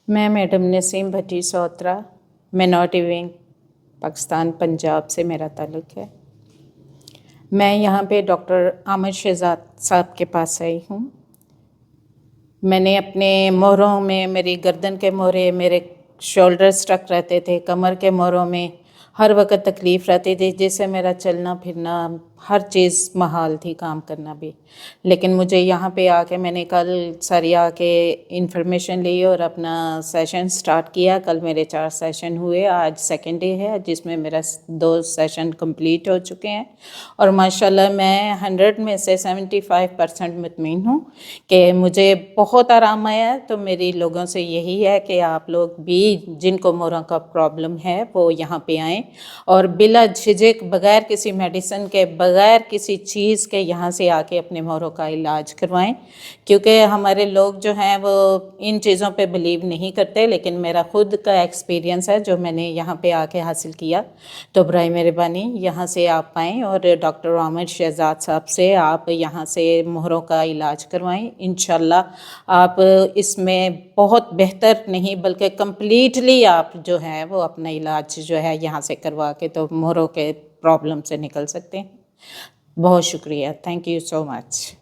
मैं मैडम नसीम भट्टी सोत्रा, minority wing, Pakistan Punjab से मेरा ताल्लुक़ है। मैं यहाँ पे डॉक्टर आमिर शहजाद साहब के पास आई हूँ। मैंने अपने मोहरों में, मेरी गर्दन के मोहरे, मेरे शोल्डर स्ट्रक रहते थे, कमर के मोहरों में हर वक्त तकलीफ़ रहती थी, जिससे मेरा चलना फिरना हर चीज़ महाल थी, काम करना भी। लेकिन मुझे यहाँ पे आके मैंने कल सरिया आके इन्फॉर्मेशन ली और अपना सेशन स्टार्ट किया। कल मेरे 4 सेशन हुए, आज सेकंड डे है जिसमें मेरा 2 सेशन कंप्लीट हो चुके हैं और माशाल्लाह मैं 100 में से 75% मुतमईन हूँ कि मुझे बहुत आराम आया। तो मेरी लोगों से यही है कि आप लोग भी जिनको मोहरों का प्रॉब्लम है वो यहाँ पे आएँ और बिला झिझक, बग़ैर किसी मेडिसिन के, बग़ैर किसी चीज़ के यहाँ से आके अपने मोहरों का इलाज करवाएं। क्योंकि हमारे लोग जो हैं वो इन चीज़ों पे बिलीव नहीं करते, लेकिन मेरा ख़ुद का एक्सपीरियंस है जो मैंने यहाँ पे आके हासिल किया। तो बराए मेहरबानी यहाँ से आप आएँ और डॉक्टर आमिर शहजाद साहब से आप यहाँ से मोहरों का इलाज करवाएं। इंशाल्लाह आप इसमें बहुत बेहतर नहीं बल्कि कम्प्लीटली आप जो है वो अपना इलाज जो है यहाँ से करवा के तो मोहरों के प्रॉब्लम से निकल सकते हैं। बहुत शुक्रिया, थैंक यू सो मच।